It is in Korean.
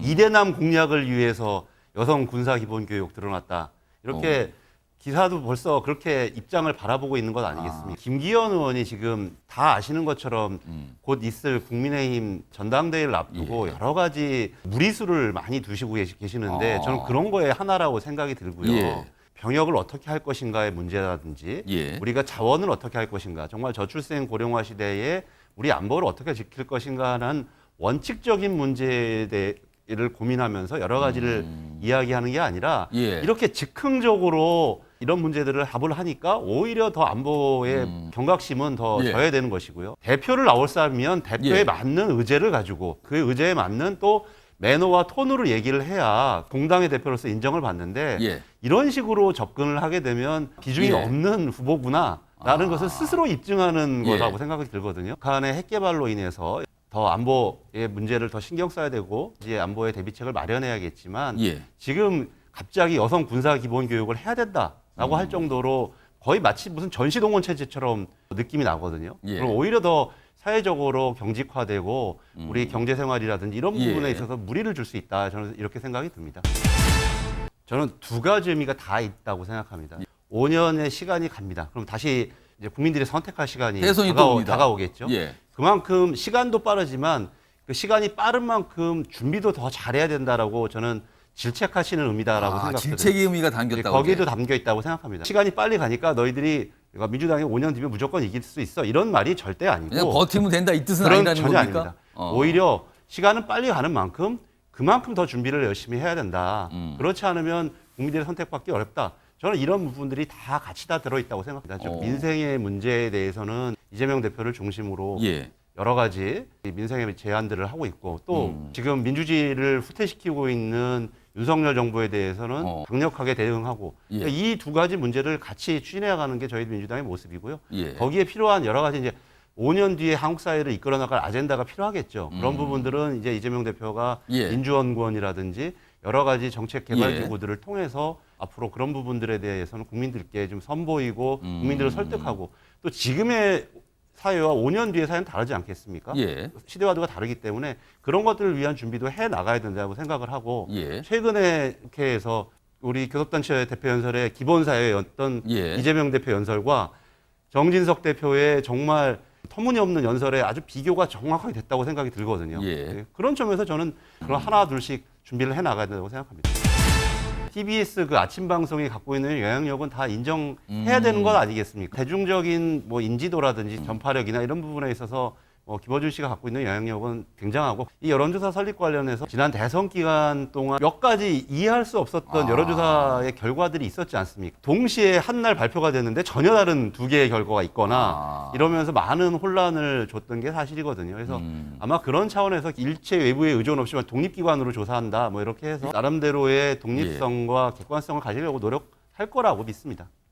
이대남 공략을 위해서 여성 군사 기본 교육 드러났다. 이렇게 기사도 벌써 그렇게 입장을 바라보고 있는 것 아니겠습니까? 김기현 의원이 지금 다 아시는 것처럼 곧 있을 국민의힘 전당대회를 앞두고 여러 가지 무리수를 많이 두시고 계시는데 저는 그런 거에 하나라고 생각이 들고요. 병역을 어떻게 할 것인가의 문제라든지 우리가 자원을 어떻게 할 것인가, 정말 저출생 고령화 시대에 우리 안보를 어떻게 지킬 것인가는 원칙적인 문제에 대해를 고민하면서 여러 가지를 이야기하는 게 아니라 이렇게 즉흥적으로 이런 문제들을 답을 하니까 오히려 더 안보의 경각심은 더 져야 되는 것이고요. 대표를 나올 사람이면 대표에 맞는 의제를 가지고 그 의제에 맞는 또 매너와 톤으로 얘기를 해야 공당의 대표로서 인정을 받는데 이런 식으로 접근을 하게 되면 비중이 없는 후보구나 라는 것을 스스로 입증하는 거라고 생각이 들거든요. 북한의 핵 개발로 인해서 더 안보의 문제를 더 신경 써야 되고 이제 안보의 대비책을 마련해야겠지만 지금 갑자기 여성 군사 기본 교육을 해야 된다라고 할 정도로 거의 마치 무슨 전시동원 체제처럼 느낌이 나거든요. 그럼 오히려 더 사회적으로 경직화되고 우리 경제생활이라든지 이런 부분에 있어서 무리를 줄 수 있다. 저는 이렇게 생각이 듭니다. 저는 두 가지 의미가 다 있다고 생각합니다. 5년의 시간이 갑니다. 그럼 다시 이제 국민들이 선택할 시간이 다가오겠죠. 그만큼 시간도 빠르지만 그 시간이 빠른 만큼 준비도 더 잘해야 된다라고 저는 질책하시는 의미다라고 생각합니다. 질책의 의미가 담겼다고. 거기에도 담겨 있다고 생각합니다. 시간이 빨리 가니까 너희들이 민주당이 5년 뒤면 무조건 이길 수 있어. 이런 말이 절대 아니고. 그냥 버티면 된다 이 뜻은 그런 아니라는 전혀 겁니까? 아닙니다. 오히려 시간은 빨리 가는 만큼 그만큼 더 준비를 열심히 해야 된다. 그렇지 않으면 국민들의 선택받기 어렵다. 저는 이런 부분들이 다 같이 다 들어있다고 생각합니다. 좀 민생의 문제에 대해서는 이재명 대표를 중심으로 여러 가지 민생의 제안들을 하고 있고 또 지금 민주주의를 후퇴시키고 있는 윤석열 정부에 대해서는 강력하게 대응하고 이 두 가지 문제를 같이 추진해가는 게 저희 민주당의 모습이고요. 거기에 필요한 여러 가지 이제 5년 뒤에 한국 사회를 이끌어 나갈 아젠다가 필요하겠죠. 그런 부분들은 이제 이재명 대표가 민주연구원이라든지 여러 가지 정책 개발 기구들을 통해서 앞으로 그런 부분들에 대해서는 국민들께 좀 선보이고 국민들을 설득하고 또 지금의 사회와 5년 뒤의 사회는 다르지 않겠습니까? 시대와도 다르기 때문에 그런 것들을 위한 준비도 해 나가야 된다고 생각을 하고 최근에 이렇게 해서 우리 교섭단체 대표 연설의 기본사회였던 이재명 대표 연설과 정진석 대표의 정말 터무니없는 연설에 아주 비교가 정확하게 됐다고 생각이 들거든요. 그런 점에서 저는 그런 하나 둘씩 준비를 해 나가야 된다고 생각합니다. TBS 그 아침 방송이 갖고 있는 영향력은 다 인정해야 되는 것 아니겠습니까? 대중적인 뭐 인지도라든지 전파력이나 이런 부분에 있어서 김어준 씨가 갖고 있는 영향력은 굉장하고 이 여론조사 설립 관련해서 지난 대선 기간 동안 몇 가지 이해할 수 없었던 여론조사의 결과들이 있었지 않습니까? 동시에 한 날 발표가 됐는데 전혀 다른 두 개의 결과가 있거나 이러면서 많은 혼란을 줬던 게 사실이거든요. 그래서 아마 그런 차원에서 일체 외부의 의존 없이 독립기관으로 조사한다 뭐 이렇게 해서 나름대로의 독립성과 객관성을 가지려고 노력할 거라고 믿습니다.